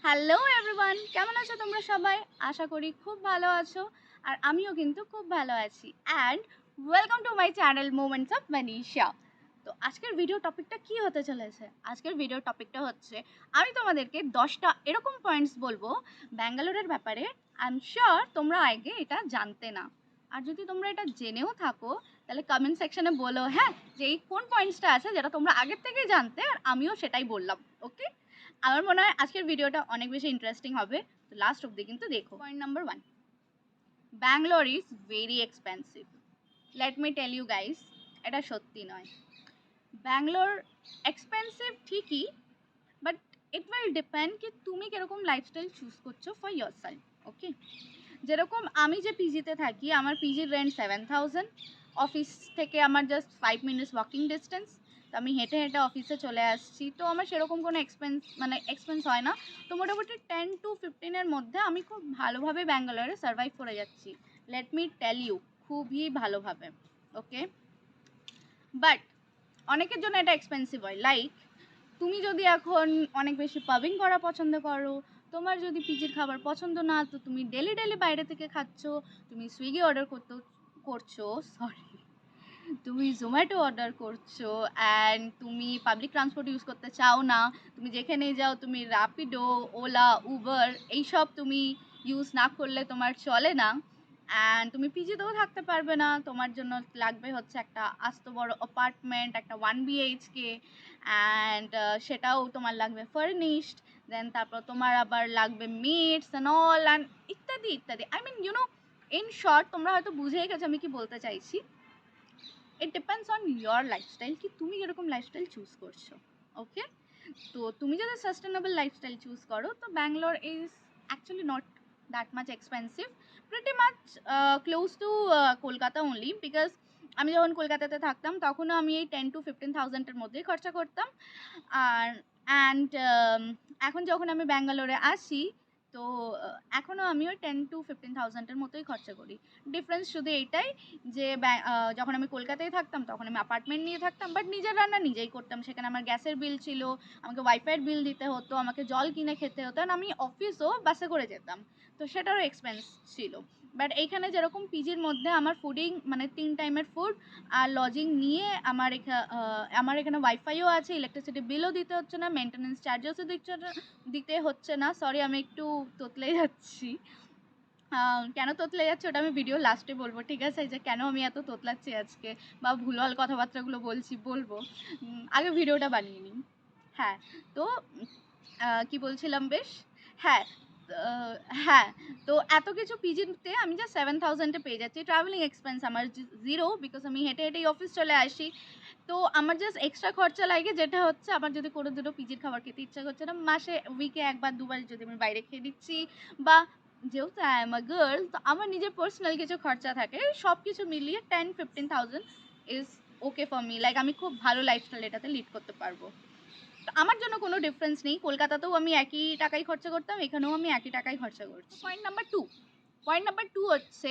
Hello everyone, কেমন আছো তোমরা সবাই? আশা করি খুব ভালো আছো। আর আমিও কিন্তু খুব ভালো আছি। And welcome to my channel moments of Manisha. তো আজকের ভিডিও টপিকটা কি হতে চলেছে? আজকের ভিডিও টপিকটা হচ্ছে আমি তোমাদেরকে 10টা এরকম পয়েন্টস বলবো ব্যাঙ্গালোরের ব্যাপারে। আই এম শিওর তোমরা আগে এটা জানতে না। আর যদি তোমরা এটা জেনেও থাকো তাহলে কমেন্ট সেকশনে বলো হ্যাঁ, যে এই কোন পয়েন্টসটা আছে যেটা তোমরা আগের থেকেই জানতে আর আমিও সেটাই বললাম। ওকে, আমার মনে হয় আজকের ভিডিওটা অনেক বেশি ইন্টারেস্টিং হবে। তো লাস্ট অবধি কিন্তু দেখো। Point number 1, Bangalore is very expensive. Let me tell you guys, এটা সত্যি নয়। ব্যাঙ্গালোর এক্সপেন্সিভ ঠিকই, বাট ইট উইল ডিপেন্ড কি তুমি কিরকম লাইফস্টাইল চুজ করছো ফর ইয়োর সেলফ। ওকে, যেরকম আমি যে পিজিতে থাকি, আমার পিজির রেন্ট 7,000। অফিস থেকে আমার জাস্ট 5 মিনিটস ওয়াকিং ডিস্টেন্স। তো আমি হেঁটে হেঁটে অফিসে চলে আসছি, তো আমার সেরকম কোনো এক্সপেন্স হয় না। তো মোটামুটি 10 to 15-এর মধ্যে আমি খুব ভালোভাবে ব্যাঙ্গালোরে সার্ভাইভ করে যাচ্ছি। লেট মি টেল ইউ, খুবই ভালোভাবে। ওকে, বাট অনেকের জন্য এটা এক্সপেন্সিভ হয়। লাইক তুমি যদি এখন অনেক বেশি পাবিং করা পছন্দ করো, তোমার যদি পিজির খাবার পছন্দ না, তো তুমি ডেলি ডেলি বাইরে থেকে খাচ্ছ, তুমি সুইগি অর্ডার করছো, সরি, তুমি জোম্যাটো অর্ডার করছো, অ্যান্ড তুমি পাবলিক ট্রান্সপোর্ট ইউজ করতে চাও না, তুমি যেখানে যাও তুমি র্যাপিডো, ওলা, উবার এইসব তুমি ইউজ না করলে তোমার চলে না, অ্যান্ড তুমি পিজিতেও থাকতে পারবে না, তোমার জন্য লাগবে হচ্ছে একটা আস্ত বড় অ্যাপার্টমেন্ট, একটা 1 BHK, অ্যান্ড সেটাও তোমার লাগবে ফার্নিশড। দেন তারপর তোমার আবার লাগবে মিটস অ্যান্ড অল অ্যান্ড ইত্যাদি ইত্যাদি। আই মিন ইন শর্ট তোমরা হয়তো বুঝেই গেছো আমি কি বলতে চাইছি। It depends on your lifestyle কি তুমি এরকম লাইফস্টাইল চুজ করছো। ওকে, তো তুমি যদি সাস্টেনেবল লাইফস্টাইল চুজ করো তো Bangalore is actually not that much expensive, pretty much close two Kolkata only. Because আমি যখন কলকাতাতে থাকতাম তখনও আমি এই 10 to 15,000-এর মধ্যেই খরচা করতাম। আর অ্যান্ড এখন যখন আমি ব্যাঙ্গালোরে আসি, তো এখনও আমি ওই 10 to 15,000-এর মতোই খরচা করি। ডিফারেন্স শুধু এইটাই যে যখন আমি কলকাতায় থাকতাম তখন আমি অ্যাপার্টমেন্ট নিয়ে থাকতাম, বাট নিজের রান্না নিজেই করতাম। সেখানে আমার গ্যাসের বিল ছিল, আমাকে ওয়াইফাইয়ের বিল দিতে হতো, আমাকে জল কিনে খেতে হতো, আর আমি অফিসও বাসে করে যেতাম, তো সেটারও এক্সপেন্স ছিল। বাট এইখানে যেরকম পিজির মধ্যে আমার ফুডিং মানে 3 টাইমের ফুড আর লজিং নিয়ে আমার এখানে ওয়াইফাইও আছে, ইলেকট্রিসিটি বিলও দিতে হচ্ছে না, মেনটেন্যান্স চার্জেসও দিতে হচ্ছে না। সরি, আমি একটু তোতলে যাচ্ছি। কেন তোতলে যাচ্ছে ওটা আমি ভিডিও লাস্টে বলবো, ঠিক আছে? যে কেন আমি এত তোতলাচ্ছি আজকে বা ভুলভাল কথাবার্তাগুলো বলবো, আগে ভিডিওটা বানিয়ে নিই। হ্যাঁ, তো কি বলছিলাম বেশ, হ্যাঁ, আহ, হ্যাঁ, তো এত কিছু পিজিতে আমি যা 7,000-এ পেয়ে যাচ্ছি। ট্রাভেলিং এক্সপেন্স আমার জিরো, বিকজ আমি হেঁটে হেঁটেই অফিস চলে আসি। তো আমার জাস্ট এক্সট্রা খরচা লাগে, যেটা হচ্ছে আমার যদি কোনো দুটো পিজির খাবার খেতে ইচ্ছা করছে না, মাসে উইকে 1 বা 2 বার যদি আমি বাইরে খেয়ে দিচ্ছি, বা যেহেতু আই এম আ গার্ল তো আমার নিজের পার্সোনাল কিছু খরচা থাকে, সব কিছু মিলিয়ে 10-15,000 is okay for me. Like আমি খুব ভালো লাইফস্টাইল এটাতে লিড করতে পারবো। তো আমার জন্য কোনো ডিফারেন্স নেই, কলকাতাতেও আমি একই টাকাই খরচা করতাম, এখানেও আমি একই টাকাই খরচা করছি। পয়েন্ট নাম্বার টু হচ্ছে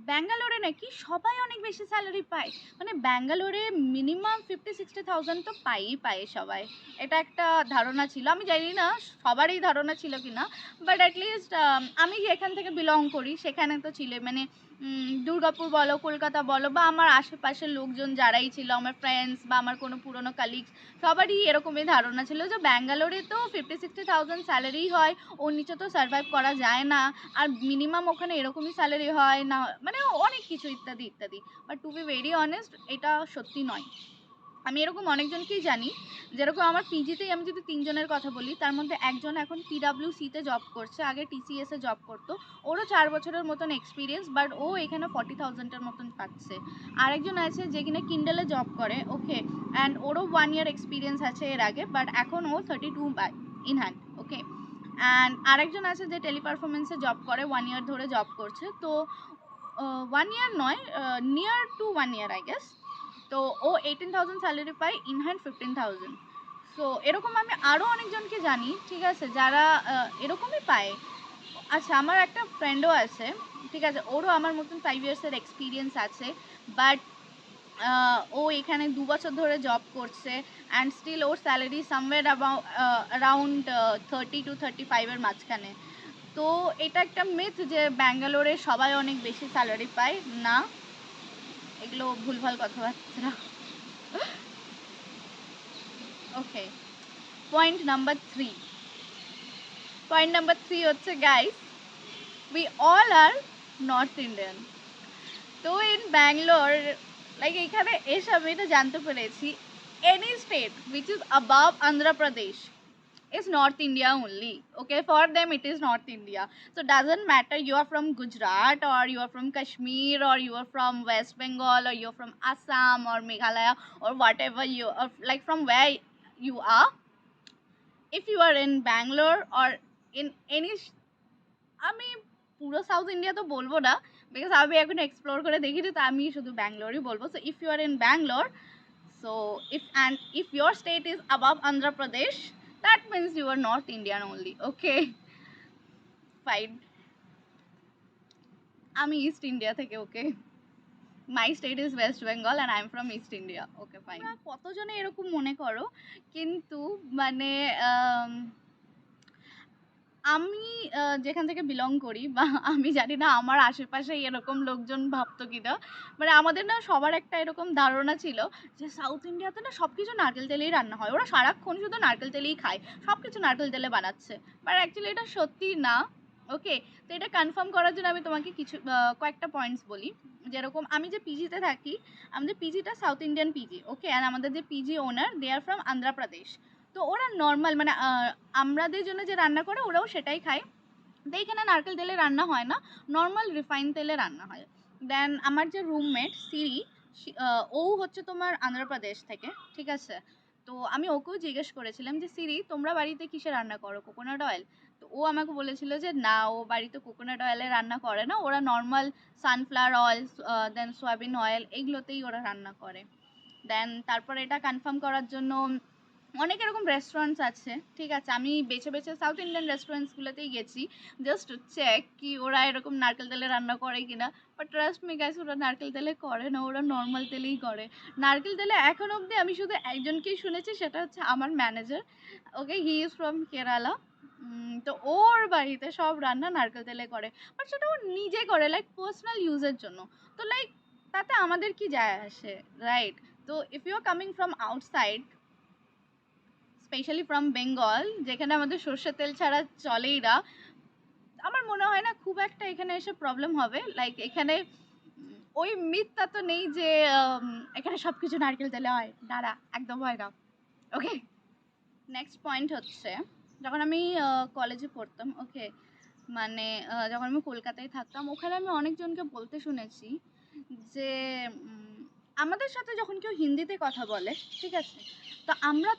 ব্যাঙ্গালোরে নাকি সবাই অনেক বেশি স্যালারি পায়। মানে ব্যাঙ্গালোরে মিনিমাম 50-60,000 তো পায় সবাই। এটা একটা ধারণা ছিল, আমি জানি না সবারই ধারণা ছিল কিনা, বাট অ্যাটলিস্ট আমি যেখান থেকে বিলং করি সেখানে তো ছিল। মানে দুর্গাপুর বলো, কলকাতা বলো, বা আমার আশেপাশের লোকজন যারাই ছিল, আমার ফ্রেন্ডস বা আমার কোনো পুরনো কালিগস, সবারই এরকমই ধারণা ছিল যে ব্যাঙ্গালোরে তো 50-60,000 স্যালারি হয়, ওর নিচে তো সার্ভাইভ করা যায় না, আর মিনিমাম ওখানে এরকমই স্যালারি হয় না, মানে অনেক কিছু ইত্যাদি ইত্যাদি। But to be very honest, এটা সত্যি নয়। আমি এরকম অনেকজনকেই জানি, যেরকম আমার পিজিতেই আমি যদি 3 জনের কথা বলি, তার মধ্যে একজন এখন PWC-তে জব করছে, আগে TCS-এ জব করতো, ওরও 4 বছরের মতন এক্সপিরিয়েন্স, বাট ও এখানে 40,000-এর মতন পাচ্ছে। আরেকজন আছে যে কিনা কিন্ডেলে জব করে, ওকে, অ্যান্ড ওরও 1 ইয়ার এক্সপিরিয়েন্স আছে এর আগে, বাট এখন ও 32 পায় ইন হ্যান্ড। ওকে, অ্যান্ড আরেকজন আছে যে টেলিপারফরমেন্সে জব করে, 1 ইয়ার ধরে জব করছে। তো 1 ইয়ার নয়, near to 1 year I guess. তো ও 18,000 স্যালারি পায়, ইন হ্যান্ড 15,000। সো এরকম আমি আরও অনেকজনকে জানি, ঠিক আছে, যারা এরকমই পায়। আচ্ছা, আমার একটা ফ্রেন্ডও আছে, ঠিক আছে, ওরও আমার মতন 5 ইয়ার্সের এক্সপিরিয়েন্স আছে, বাট ও এখানে 2 বছর ধরে জব করছে অ্যান্ড স্টিল ওর স্যালারি সামওয়্যার অ্যারাউন্ড 30 to 35 এর মাঝখানে। তো এটা একটা মিথ যে ব্যাঙ্গালোরে সবাই অনেক বেশি স্যালারি পায় না, এগুলো ভুলভাল কথাবার্তা। ওকে, পয়েন্ট নাম্বার 3 হচ্ছে guys, we all are North Indian. তো ইন ব্যাঙ্গালোর লাইক এখানে এসে আমি এটা জানতে পেরেছি any state which is above Andhra Pradesh is North India only. Okay, for them it is North India. So doesn't matter you are from Gujarat or you are from Kashmir or you are from West Bengal or you are from Assam or Meghalaya or whatever you are, like from where you are. If you are in Bangalore or in any, আমি পুরো south India তো বলবো না because আমি এখন explore করে দেখিনি, তো আমি শুধু ব্যাঙ্গালোরই বলবো। So if you are in Bangalore, so if your state is above Andhra Pradesh, that means you are North Indian only. Okay, fine. আমি ইস্ট ইন্ডিয়া থেকে। Okay, my state is West Bengal and I am from East India. Okay fine. কতজনে এরকম মনে করো, কিন্তু মানে আমি যেখান থেকে বিলং করি বা আমি জানি না আমার আশেপাশে এরকম লোকজন ভাবতো কিনা, মানে আমাদের না সবার একটা এরকম ধারণা ছিল যে সাউথ ইন্ডিয়াতে না সব কিছু নারকেল তেলেই রান্না হয়, ওরা সারাক্ষণ শুধু নারকেল তেলেই খায়, সব কিছু নারকেল তেলে বানাচ্ছে। বাট অ্যাকচুয়ালি এটা সত্যি না। ওকে, তো এটা কনফার্ম করার জন্য আমি তোমাকে কিছু কয়েকটা পয়েন্টস বলি। যেরকম আমি যে পিজিতে থাকি, আমাদের পিজিটা south Indian PG. Okay, and আমাদের যে PG owner they are from Andhra Pradesh. তো ওরা নর্মাল মানে আমাদের জন্য যে রান্না করে ওরাও সেটাই খায়। তো এখানে নারকেল তেলে রান্না হয় না, নর্মাল রিফাইন তেলে রান্না হয়। দেন আমার যে রুমমেট সিরি, ও হচ্ছে তোমার আন্ধ্রপ্রদেশ থেকে, ঠিক আছে। তো আমি ওকেও জিজ্ঞেস করেছিলাম যে সিরি তোমরা বাড়িতে কিসে রান্না করো, কোকোনাট অয়েল? তো ও আমাকে বলেছিল যে না, ও বাড়িতে কোকোনাট অয়েলে রান্না করে না, ওরা নর্মাল সানফ্লাওয়ার অয়েল দেন সয়াবিন অয়েল এগুলোতেই ওরা রান্না করে। দেন তারপরে এটা কনফার্ম করার জন্য অনেক এরকম রেস্টুরেন্টস আছে, ঠিক আছে। আমি বেছে বেছে সাউথ ইন্ডিয়ান রেস্টুরেন্টসগুলোতেই গেছি জাস্ট টু চেক কি ওরা এরকম নারকেল তেলে রান্না করে কিনা। বাট ট্রাস্ট মি গাইস, ওরা নারকেল তেলে করে না, ওরা নর্মাল তেলেই করে। নারকেল তেলে এখন অবধি আমি শুধু একজনকেই শুনেছি, সেটা হচ্ছে আমার manager. Okay, he is from Kerala. তো ওর বাড়িতে সব রান্না নারকেল তেলে করে, বাট সেটা ও নিজে করে লাইক পার্সোনাল ইউজের জন্য। তো লাইক তাতে আমাদের কি যায় আসে, রাইট? তো if you are coming from outside, specially from Bengal, যেখানে আমাদের সর্ষের তেল ছাড়া চলেই না, আমার মনে হয় না খুব একটা এখানে এসে প্রবলেম হবে। লাইক এখানে ওই মিথটা তো নেই যে এখানে সব কিছু নারকেল তেলে হয়, দাঁড়া একদম হয় না। ওকে, নেক্সট পয়েন্ট হচ্ছে, যখন আমি কলেজে পড়তাম, ওকে, মানে যখন আমি কলকাতায় থাকতাম, ওখানে আমি অনেকজনকে বলতে শুনেছি যে আমাদের সাথে যখন কেউ হিন্দিতে কথা বলে, ঠিক আছে, তো আমরা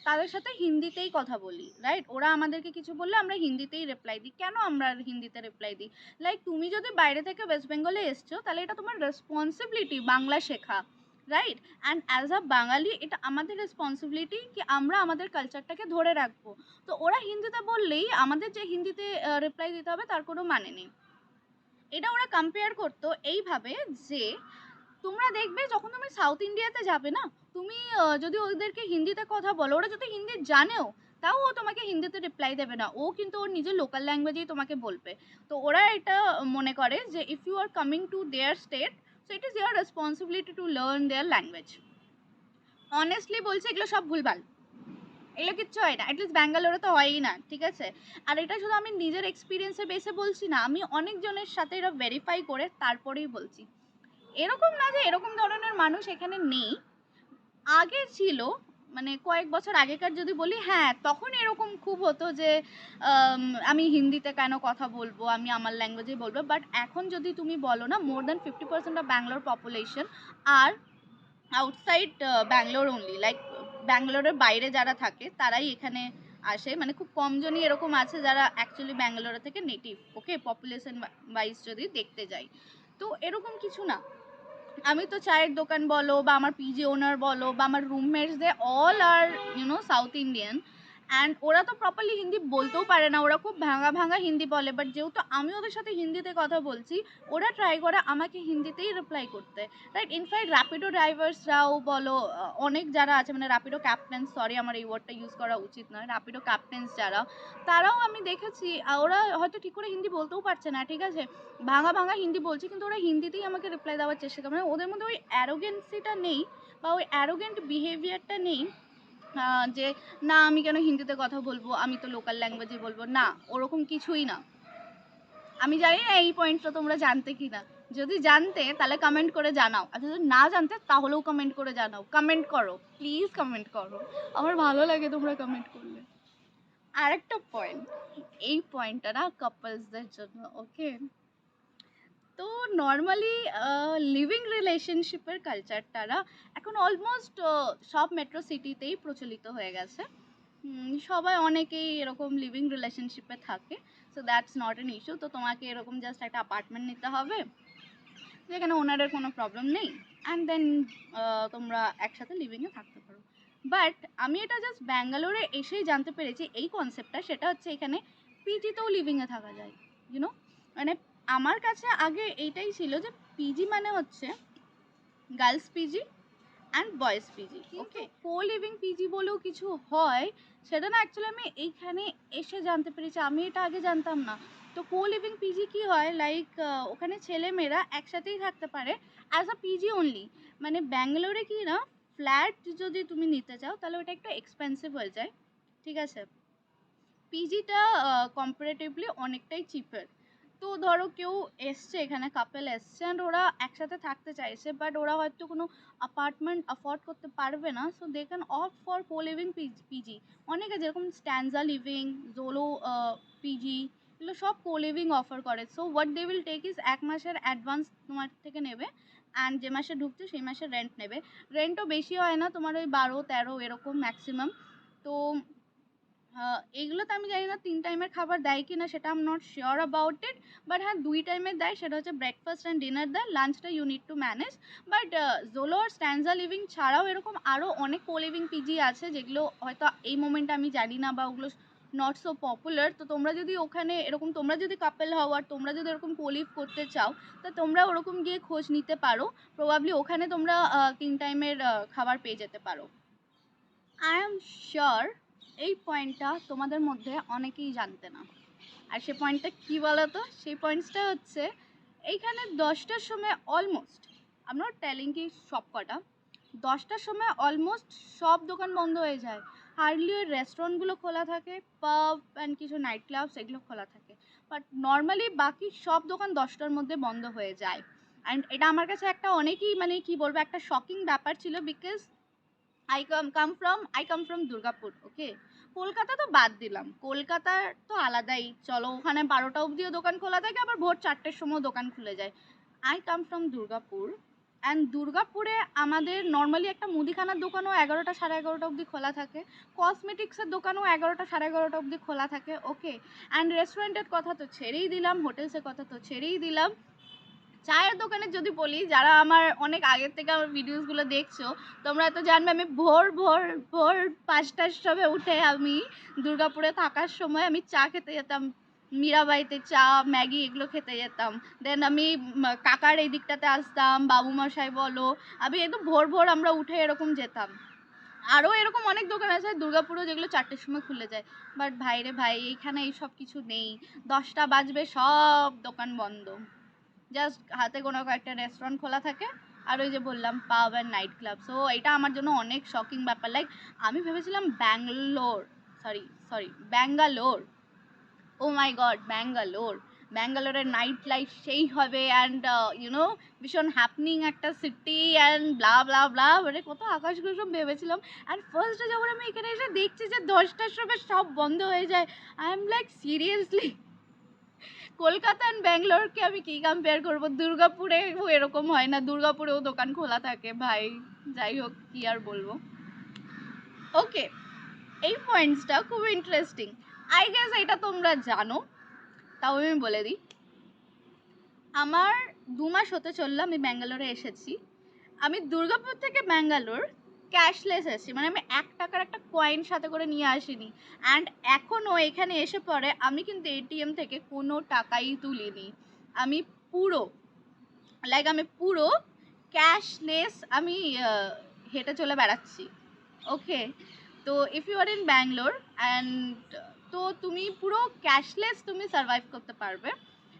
তাদের সাথে হিন্দিতেই কথা বলি, রাইট? ওরা আমাদেরকে কিছু বললে আমরা হিন্দিতেই রিপ্লাই দিই। কেন আমরা হিন্দিতে রিপ্লাই দিই? লাইক তুমি যদি বাইরে থেকে ওয়েস্ট বেঙ্গলে এসছো, তাহলে এটা তোমার রেসপন্সিবিলিটি বাংলা শেখা, রাইট? অ্যান্ড অ্যাজ আ বাঙালি এটা আমাদের রেসপন্সিবিলিটি কি আমরা আমাদের কালচারটাকে ধরে রাখবো। তো ওরা হিন্দিতে বললেই আমাদের যে হিন্দিতে রিপ্লাই দিতে হবে তার কোনো মানে নেই। এটা ওরা কম্পেয়ার করতো এইভাবে যে তোমরা দেখবে যখন তুমি সাউথ ইন্ডিয়াতে যাবে না, তুমি যদি ওদেরকে হিন্দিতে কথা বলো, ওরা যদি হিন্দি জানেও তাও ও তোমাকে হিন্দিতে রিপ্লাই দেবে না, ও কিন্তু ওর নিজের লোকাল ল্যাঙ্গুয়েজেই তোমাকে বলবে। তো ওরা এটা মনে করে যে if you are coming to their state, so it is your responsibility to learn their language. Honestly বলছে এগুলো সব ভুলভাল, এগুলো কিচ্ছু হয় না, অ্যাটলিস্ট ব্যাঙ্গালোরে তো হয়ই না, ঠিক আছে। আর এটা শুধু আমি নিজের এক্সপিরিয়েন্সে বেসে বলছি না, আমি অনেকজনের সাথে এটা ভেরিফাই করে তারপরেই বলছি। এরকম না যে এরকম ধরনের মানুষ এখানে নেই, আগে ছিল, মানে কয়েক বছর আগেকার যদি বলি, হ্যাঁ তখন এরকম খুব হতো যে আমি হিন্দিতে কেন কথা বলবো, আমি আমার ল্যাঙ্গুয়েজে বলবো। বাট এখন যদি তুমি বলো না, more than 50% of Bangalore population are outside Bangalore only, like ব্যাঙ্গালোরের বাইরে যারা থাকে তারাই এখানে আসে, মানে খুব কমজনই এরকম আছে যারা অ্যাকচুয়ালি ব্যাঙ্গালোর থেকে নেটিভ। ওকে, পপুলেশন ওয়াইজ যদি দেখতে যাই, তো এরকম কিছু না। আমি তো চায়ের দোকান বলো বা আমার পিজি ওনার বলো বা আমার roommates, they all are South Indian. And ওরা তো প্রপারলি হিন্দি বলতেও পারে না, ওরা খুব ভাঙা ভাঙা হিন্দি বলে। বাট যেহেতু আমি ওদের সাথে হিন্দিতে কথা বলছি, ওরা ট্রাই করে আমাকে হিন্দিতেই রিপ্লাই করতে, রাইট? ইনফ্যাক্ট র্যাপিডো ড্রাইভার্সরাও বলো, অনেক যারা আছে, মানে র্যাপিডো ক্যাপ্টেন্স, সরি আমার এই ওয়ার্ডটা ইউজ করা উচিত নয়, র্যাপিডো ক্যাপ্টেন্স যারা, তারাও আমি দেখেছি ওরা হয়তো ঠিক করে হিন্দি বলতেও পারছে না, ঠিক আছে, ভাঙা ভাঙা হিন্দি বলছে, কিন্তু ওরা হিন্দিতেই আমাকে রিপ্লাই দেওয়ার চেষ্টা করে। মানে ওদের মধ্যে ওই অ্যারোগেন্সিটা নেই বা ওই অ্যারোগেন্ট বিহেভিয়ারটা নেই, যে না আমি কেন হিন্দিতে কথা বলবো, আমি তো লোকাল ল্যাঙ্গুয়েজে বলবো, না ওরকম কিছুই না। আমি জানি না এই পয়েন্টটা তোমরা জানতে কি না, যদি জানতে তাহলে কমেন্ট করে জানাও, আর যদি না জানতে তাহলেও কমেন্ট করে জানাও। কমেন্ট করো প্লিজ, কমেন্ট করো, আমার ভালো লাগে তোমরা কমেন্ট করলে। আরেকটা পয়েন্ট, এই পয়েন্টটা না কাপলসদের জন্য, ওকে? তো নর্মালি লিভিং রিলেশনশিপের কালচারটা না এখন অলমোস্ট সব মেট্রো সিটিতেই প্রচলিত হয়ে গেছে। সবাই অনেকেই এরকম লিভিং রিলেশনশিপে থাকে, so that's not an issue. তো তোমাকে এরকম জাস্ট একটা অ্যাপার্টমেন্ট নিতে হবে যেখানে ওনারের কোনো প্রবলেম নেই, অ্যান্ড দেন তোমরা একসাথে লিভিংয়ে থাকতে পারো। বাট আমি এটা জাস্ট ব্যাঙ্গালোরে এসেই জানতে পেরেছি এই কনসেপ্টটা, সেটা হচ্ছে এখানে পিজিতেও লিভিংয়ে থাকা যায়, ইউনো। মানে আমার কাছে আগে এইটাই ছিল যে পিজি মানে হচ্ছে girls PG and boys PG, okay? Co living PG বলেও কিছু হয়, সেটা না অ্যাকচুয়ালি আমি এইখানে এসে জানতে পেরেছি, আমি এটা আগে জানতাম না। তো কো লিভিং পিজি কি হয়, লাইক ওখানে ছেলে মেয়েরা একসাথেই থাকতে পারে অ্যাজ আ পিজি অনলি। মানে ব্যাঙ্গালোরে কি না, ফ্ল্যাট যদি তুমি নিতে চাও তাহলে ওটা একটু এক্সপেন্সিভ হয়ে যায়, ঠিক আছে? পিজিটা কম্পারেটিভলি অনেকটাই চিপার। তো ধরো কেউ এসছে এখানে, কাপেল এসছে অ্যান্ড ওরা একসাথে থাকতে চাইছে, বাট ওরা হয়তো কোনো অ্যাপার্টমেন্ট অ্যাফোর্ড করতে পারবে না, so they can opt for co living PG. অনেকে যেরকম স্ট্যান্ডজা লিভিং, জোলো পিজি, এগুলো সব কো লিভিং অফার করে। So what they will take is 1 মাসের অ্যাডভান্স তোমার থেকে নেবে, অ্যান্ড যে মাসে ঢুকছে সেই মাসে রেন্ট নেবে। রেন্টও বেশি হয় না, তোমার ওই 12-13 এরকম ম্যাক্সিমাম। তো এইগুলোতে আমি জানি না 3 টাইমের খাবার দেয় কি না, সেটা I am not sure about it. But হ্যাঁ 2 টাইমের দেয়, সেটা হচ্ছে ব্রেকফাস্ট অ্যান্ড ডিনার দেয়, লাঞ্চটা you need to manage. But Zolo আর স্ট্যান্ডজা লিভিং ছাড়াও এরকম আরও অনেক কো লিভিং পিজি আছে যেগুলো হয়তো এই মোমেন্টে আমি জানি না, বা ওগুলো নট সো পপুলার। তো তোমরা যদি ওখানে এরকম, তোমরা যদি কাপল হও আর তোমরা যদি এরকম কো লিভ করতে চাও, তো তোমরা ওরকম গিয়ে খোঁজ নিতে পারো, প্রবাবলি ওখানে তোমরা 3 টাইমের খাবার পেয়ে যেতে পারো। আই এম শিওর এই পয়েন্টটা তোমাদের মধ্যে অনেকেই জানতে না। আর সে পয়েন্টটা কী বলো তো? সেই পয়েন্টসটা হচ্ছে এইখানে 10টার সময় almost, I am not telling কি সব কটা, 10টার সময় অলমোস্ট সব দোকান বন্ধ হয়ে যায়। হার্ডলি ওই রেস্টুরেন্টগুলো খোলা থাকে, পাব অ্যান্ড কিছু নাইট ক্লাবস এগুলো খোলা থাকে, বাট নর্মালি বাকি সব দোকান 10টার মধ্যে বন্ধ হয়ে যায়। অ্যান্ড এটা আমার কাছে একটা অনেকই, মানে কি বলবো, একটা শকিং ব্যাপার ছিল, because I come from Durgapur, okay? Kolkata তো বাদ দিলাম, কলকাতার তো আলাদাই, চলো ওখানে 12টা অবধিও দোকান খোলা থাকে, আবার ভোর 4টের সময় দোকান খুলে যায়। I come from Durgapur, and দুর্গাপুরে আমাদের নর্মালি একটা মুদিখানার দোকানও 11টা 11:30 অবধি খোলা থাকে, কসমেটিক্সের দোকানও 11টা 11:30 অবধি খোলা থাকে, ওকে? অ্যান্ড রেস্টুরেন্টের কথা তো ছেড়েই দিলাম, হোটেলসের কথা তো ছেড়েই দিলাম। চায়ের দোকানে যদি বলি, যারা আমার অনেক আগের থেকে আমার ভিডিওসগুলো দেখছো, তোমরা তো জানবে আমি ভোর ভোর ভোর 5টার সময় উঠে আমি দুর্গাপুরে থাকার সময় আমি চা খেতে যেতাম, মীরাবাইতে চা, ম্যাগি এগুলো খেতে যেতাম। দেন আমি কাকার এই দিকটাতে আসতাম, বাবু মশাই বলো, আমি একদম ভোর ভোর আমরা উঠে এরকম যেতাম। আরও এরকম অনেক দোকান আছে দুর্গাপুরেও যেগুলো 4টের সময় খুলে যায়। বাট ভাই রে ভাই, এইখানে এইসব কিছু নেই, 10টা বাজবে সব দোকান বন্ধ, জাস্ট হাতে কোনো কয়েকটা রেস্টুরেন্ট খোলা থাকে, আর ওই যে বললাম পাব অ্যান্ড নাইট ক্লাব। সো এটা আমার জন্য অনেক শকিং ব্যাপার। লাইক আমি ভেবেছিলাম ব্যাঙ্গালোর, ও মাই গড, ব্যাঙ্গালোরের নাইট লাইফ সেই হবে, অ্যান্ড ইউনো ভীষণ হ্যাপনিং একটা সিটি অ্যান্ড ব্লা ব্লা ব্লা, মানে কত আকাশ কুসুম ভেবেছিলাম। অ্যান্ড ফার্স্টে যখন আমি এখানে এসে দেখছি যে 10টার সময় সব বন্ধ হয়ে যায়, I am like seriously, Kolkata and ব্যাঙ্গালোরকে আমি কী কম্পেয়ার করবো? দুর্গাপুরে এরকম হয় না, দুর্গাপুরেও দোকান খোলা থাকে ভাই। যাই হোক, কী আর বলবো। ওকে, এই পয়েন্টসটা খুব ইন্টারেস্টিং, আই গেস এটা তোমরা জানো, তাও আমি বলে দিই। আমার 2 মাস হতে চললো আমি ব্যাঙ্গালোরে এসেছি। আমি দুর্গাপুর থেকে ব্যাঙ্গালোর ক্যাশলেস এসেছি, মানে আমি 1 টাকার একটা কয়েন সাথে করে নিয়ে আসিনি। অ্যান্ড এখনও এখানে এসে পরে আমি কিন্তু এটিএম থেকে কোনো টাকাই তুলিনি। আমি পুরো আমি পুরো ক্যাশলেস আমি হেঁটে চলে বেড়াচ্ছি। ওকে, তো if you are in Bangalore and তো তুমি পুরো ক্যাশলেস তুমি সার্ভাইভ করতে পারবে।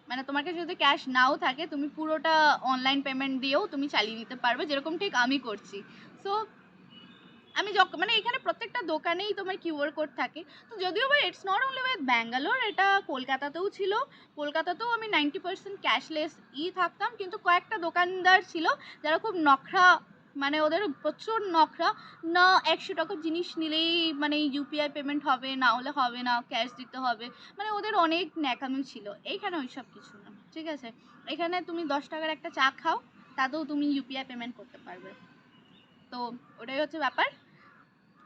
মানে তোমার কাছে যদি ক্যাশ নাও থাকে তুমি পুরোটা অনলাইন পেমেন্ট দিয়েও তুমি চালিয়ে নিতে পারবে, যেরকম ঠিক আমি করছি। সো আমি মানে এখানে প্রত্যেকটা দোকানেই তোমার কিউআর কোড থাকে। তো যদিও বা it's not only with Bangalore, এটা কলকাতাতেও ছিল। কলকাতাতেও আমি 90% ক্যাশলেস থাকতাম, কিন্তু কয়েকটা দোকানদার ছিল যারা খুব নখরা, মানে ওদের প্রচুর নখরা, না 100 টাকার জিনিস নিলেই মানে ইউপিআই পেমেন্ট হবে, না হলে হবে না, ক্যাশ দিতে হবে, মানে ওদের অনেক ন্যাকামি ছিল। এইখানে ওই সব কিছু না, ঠিক আছে? এখানে তুমি 10 টাকার একটা চা খাও, তাতেও তুমি ইউপিআই পেমেন্ট করতে পারবে। তো ওটাই হচ্ছে ব্যাপার।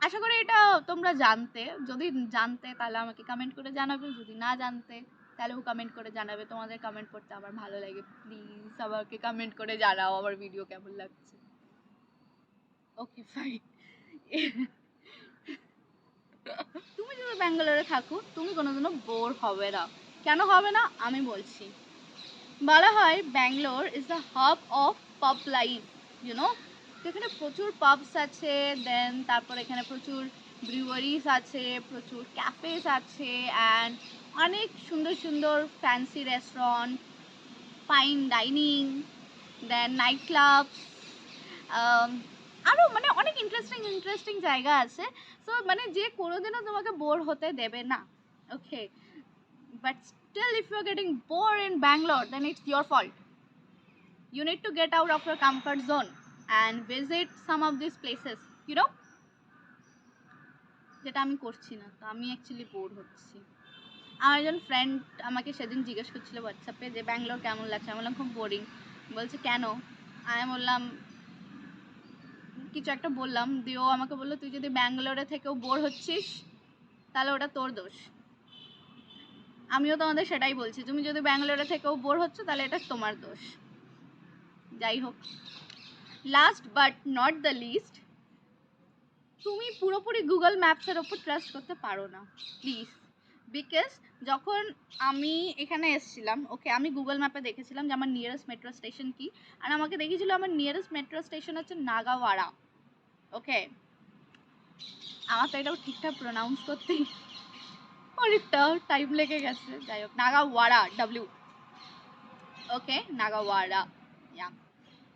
আশা করি এটা তোমরা জানতে, যদি জানতে তাহলে আমাকে কমেন্ট করে জানাবে, যদি না জানতে তাহলেও কমেন্ট করে জানাবে। তোমাদের কমেন্ট করতে আমার ভালো লাগে, প্লিজ আমাকে কমেন্ট করে জানাও আমার ভিডিও কেমন লাগছে। Okay fine. তুমি যদি ব্যাঙ্গালোরে থাকো তুমি কোনোদিনও বোর হবে না। কেন হবে না আমি বলছি। বলা হয় Bangalore is the hub of পাব লাইফ, ইউনো। এখানে প্রচুর পাবস আছে, দেন তারপর এখানে প্রচুর ব্রিউয়ারিজ আছে, প্রচুর ক্যাফেস আছে, অ্যান্ড অনেক সুন্দর সুন্দর ফ্যান্সি রেস্টুরেন্ট, ফাইন ডাইনিং, দেন নাইট ক্লাব, আরও মানে অনেক ইন্টারেস্টিং জায়গা আছে। সো মানে যে কোনোদিনও তোমাকে বোর হতে দেবে না। ওকে, but still if you're getting bored in Bangalore, then it's your fault. You need to get out of your comfort zone and visit some of these places, you know. যেটা আমি করছি না, তো আমি অ্যাকচুয়ালি বোর হচ্ছি। আমার একজন friend আমাকে সেদিন জিজ্ঞেস করছিল হোয়াটসঅ্যাপে যে ব্যাঙ্গালোর কেমন লাগছে। আমি বললাম খুব বোরিং। বলছে কেন? আমি বললাম কিছু একটা বললাম, দিয়ে ও আমাকে বললো তুই যদি ব্যাঙ্গালোরে থেকেও বোর হচ্ছিস তাহলে ওটা তোর দোষ। আমিও তোমাদের সেটাই বলছি, তুমি যদি ব্যাঙ্গালোরে থেকেও বোর হচ্ছ তাহলে এটা তোমার দোষ। যাই হোক, last but not the least, তুমি পুরোপুরি গুগল ম্যাপসের ওপর ট্রাস্ট করতে পারো না প্লিজ। বিকজ যখন আমি এখানে এসেছিলাম, ওকে, আমি গুগল ম্যাপে দেখেছিলাম যে আমার নিয়ারেস্ট মেট্রো স্টেশন কি, আর আমাকে দেখেছিল আমার নিয়ারেস্ট মেট্রো স্টেশন হচ্ছে নাগাওয়াড়া। ওকে, আমার তো এটাও ঠিকঠাক প্রোনাউন্স করতেই অনেকটা টাইম লেগে গেছে। যাই হোক, নাগাওয়াড়া, ডাব্লিউ। ওকে, নাগাওয়াড়া, ইয়া।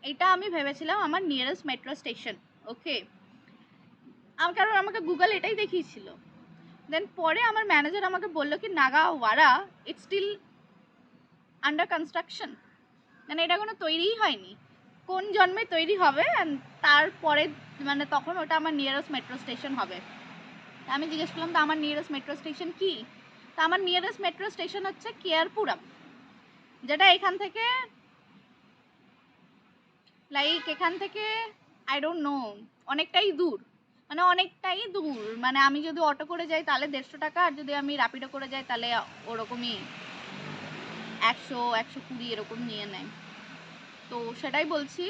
এটা আমি ভেবেছিলাম আমার নিয়ারেস্ট মেট্রো স্টেশন। ওকে, কারণ আমাকে গুগল এটাই দেখিয়েছিল। দেন পরে আমার ম্যানেজার আমাকে বললো কি নাগাওয়াড়া ইটস স্টিল আন্ডার কনস্ট্রাকশন, মানে এটা কোনো তৈরিই হয়নি, কোন জন্মে তৈরি হবে, তারপরে মানে তখন ওটা আমার নিয়ারেস্ট মেট্রো স্টেশন হবে। আমি জিজ্ঞেস করলাম তো আমার নিয়ারেস্ট মেট্রো স্টেশন কি? তা আমার নিয়ারেস্ট মেট্রো স্টেশন হচ্ছে কেয়ারপুরম, যেটা এখান থেকে এখান থেকে আই ডোন্ট নো, অনেকটাই দূর, মানে আমি যদি অটো করে যাই তাহলে 150 টাকা, আর যদি আমি র্যাপিডো করে যাই তাহলে ওরকমই 100-120 এরকম নিয়ে নেয়। তো সেটাই বলছি,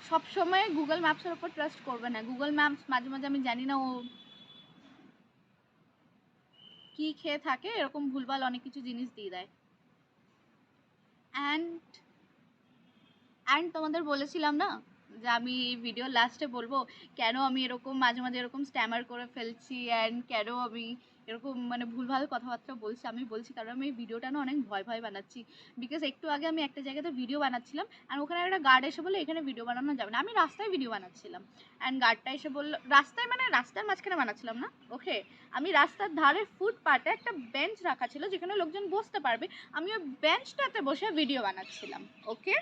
সবসময় গুগল ম্যাপসের ওপর ট্রাস্ট করবে না। গুগল ম্যাপস মাঝে মাঝে আমি জানি না ও কি খেয়ে থাকে, এরকম ভুলভাল অনেক কিছু জিনিস দিয়ে দেয়। অ্যান্ড তোমাদের বলেছিলাম না যে আমি ভিডিও লাস্টে বলবো কেন আমি এরকম মাঝে মাঝে এরকম স্ট্যামার করে ফেলছি, অ্যান্ড কেন আমি এরকম মানে ভুলভাল কথাবার্তা বলছি। আমি বলছি কারণ আমি এই ভিডিওটা না অনেক ভয় ভয় বানাচ্ছি। বিকজ একটু আগে আমি একটা জায়গাতে ভিডিও বানাচ্ছিলাম, আর ওখানে একটা গার্ড এসে বললো এখানে ভিডিও বানানো যাবে না। আমি রাস্তায় ভিডিও বানাচ্ছিলাম, অ্যান্ড গার্ডটা এসে বললো, রাস্তায় মানে রাস্তার মাঝখানে বানাচ্ছিলাম না, ওকে, আমি রাস্তার ধারে ফুটপাতে একটা বেঞ্চ রাখা ছিল যেখানে লোকজন বসতে পারবে, আমি ওই বেঞ্চটাতে বসে ভিডিও বানাচ্ছিলাম। ওকে,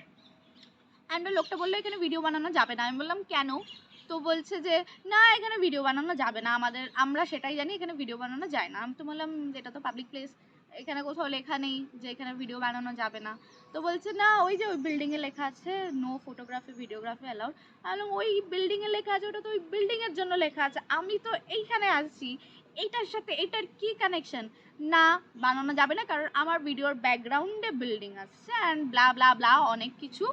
অ্যান্ড লোকটা বললো এখানে ভিডিও বানানো যাবে না। আমি বললাম কেন? তো বলছে যে না এখানে ভিডিও বানানো যাবে না, আমরা সেটাই জানি এখানে ভিডিও বানানো যায় না। আমি তো বললাম এটা তো পাবলিক প্লেস, এখানে কোথাও লেখা নেই যে এখানে ভিডিও বানানো যাবে না। তো বলছে না ওই যে ওই বিল্ডিংয়ে লেখা আছে নো ফটোগ্রাফি ভিডিওগ্রাফি অ্যালাউড। আমি বললাম ওই বিল্ডিংয়ে লেখা আছে, ওটা তো ওই বিল্ডিংয়ের জন্য লেখা আছে, আমি তো এইখানে আসছি, এইটার সাথে এইটার কি কানেকশন? না, বানানো যাবে না কারণ আমার ভিডিওর ব্যাকগ্রাউন্ডে বিল্ডিং আসছে, অ্যান্ড ব্লা ব্লা ব্লা অনেক কিছু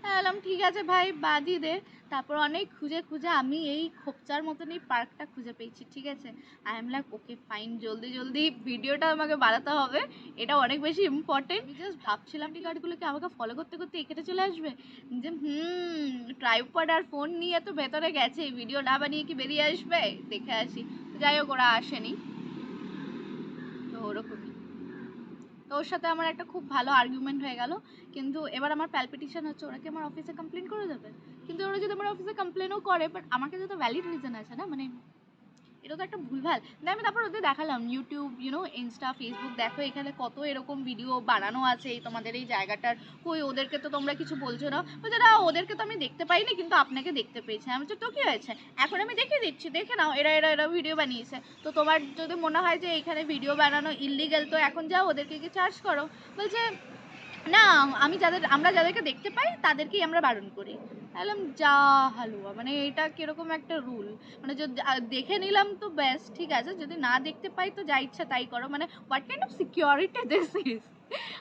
বললাম ঠিক আছে ভাই বাদই দে। তারপর অনেক খুঁজে খুঁজে আমি এই খোপচার মতন এই পার্কটা খুঁজে পেয়েছি, ঠিক আছে। I am like okay fine, জলদি জলদি ভিডিওটা আমাকে বানাতে হবে, এটা অনেক বেশি ইম্পর্টেন্ট। আমি জাস্ট ভাবছিলাম টি কার্ডগুলোকে আমাকে ফলো করতে করতে এখানে চলে আসবে, যে ট্রাইপড আর ফোন নিয়ে তো ভেতরে গেছে, ভিডিও না বানিয়ে কি বেরিয়ে আসবে, দেখে আসি। যাই হোক ওরা আসেনি, তো ওরকমই। তো ওর সাথে আমার একটা খুব ভালো আর্গুমেন্ট হয়ে গেল, কিন্তু এবার আমার প্যালপিটেশন হচ্ছে ওরা কি আমার অফিসে কমপ্লেন করে দেবে। কিন্তু ওরা যদি আমার অফিসে কমপ্লেনও করে, বাট আমার কাছে তো ভ্যালিড রিজন আছে না, মানে এটা তো একটা ভুলভাল। আমি তারপর ওদের দেখালাম ইউটিউব, ইনস্টা, ফেসবুক, দেখো এখানে কত এরকম ভিডিও বানানো আছে এই তোমাদের এই জায়গাটার, কই ওদেরকে তো তোমরা কিছু বলছো না। বলছে না ওদেরকে তো আমি দেখতে পাইনি, কিন্তু আপনাকে দেখতে পেয়েছি। আমি বলছি তো কি হয়েছে, এখন আমি দেখিয়ে দিচ্ছি, দেখে নাও, এরা এরা এরা ভিডিও বানিয়েছে। তো তোমার যদি মনে হয় যে এখানে ভিডিও বানানো ইললিগাল, তো এখন যাও ওদেরকে কি চার্জ করো। বলছে না, আমরা যাদেরকে দেখতে পাই তাদেরকেই আমরা বারণ করি। বললাম যা হালুয়া, মানে এটা কিরকম একটা রুল, মানে যদি দেখে নিলাম তো ব্যাস ঠিক আছে, যদি না দেখতে পাই তো যা ইচ্ছা তাই করো, মানে what kind of security this is,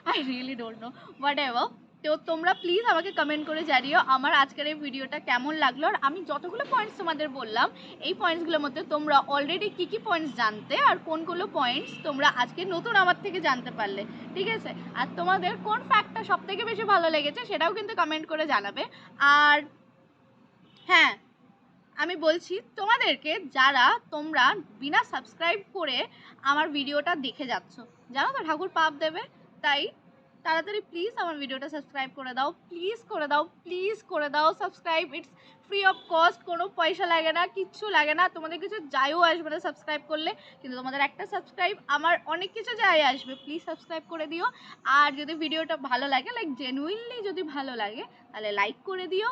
I really don't know, what ever. তো তোমরা প্লিজ আমাকে কমেন্ট করে জানিও আমার আজকের এই ভিডিওটা কেমন লাগলো, আর আমি যতগুলো পয়েন্টস তোমাদের বললাম এই পয়েন্টসগুলোর মধ্যে তোমরা অলরেডি কী কী পয়েন্টস জানতে, আর কোনগুলো পয়েন্টস তোমরা আজকে নতুন আমার থেকে জানতে পারলে, ঠিক আছে। আর তোমাদের কোন ফ্যাক্টটা সব থেকে বেশি ভালো লেগেছে সেটাও কিন্তু কমেন্ট করে জানাবে। আর হ্যাঁ, আমি বলছি তোমাদেরকে, যারা তোমরা বিনা সাবস্ক্রাইব করে আমার ভিডিওটা দেখে যাচ্ছ, জানো তো ঠাকুর পাপ দেবে, তাই তাড়াতাড়ি প্লিজ আমার ভিডিওটা সাবস্ক্রাইব করে দাও, প্লিজ করে দাও, প্লিজ করে দাও subscribe. It's free of cost, কোনো পয়সা লাগে না, কিচ্ছু লাগে না, তোমাদের কিছু যায়ও আসবে না সাবস্ক্রাইব করলে, কিন্তু তোমাদের একটা সাবস্ক্রাইব আমার অনেক কিছু যায় আসবে। প্লিজ সাবস্ক্রাইব করে দিও। আর যদি ভিডিওটা ভালো লাগে, লাইক জেনুইনলি যদি ভালো লাগে, তাহলে লাইক করে দিও।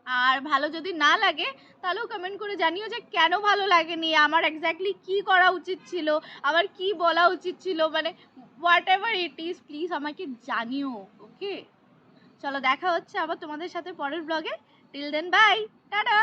আর ভালো যদি না লাগে তাহলেও কমেন্ট করে জানিও যে কেন ভালো লাগেনি, আমার এক্স্যাক্টলি কি করা উচিত ছিল, আমার কি বলা উচিত ছিল, মানে what ever it is, please আমাকে জানিও। ওকে, চলো দেখা হচ্ছে আবার তোমাদের সাথে পরের ব্লগে। Till then bye, tata.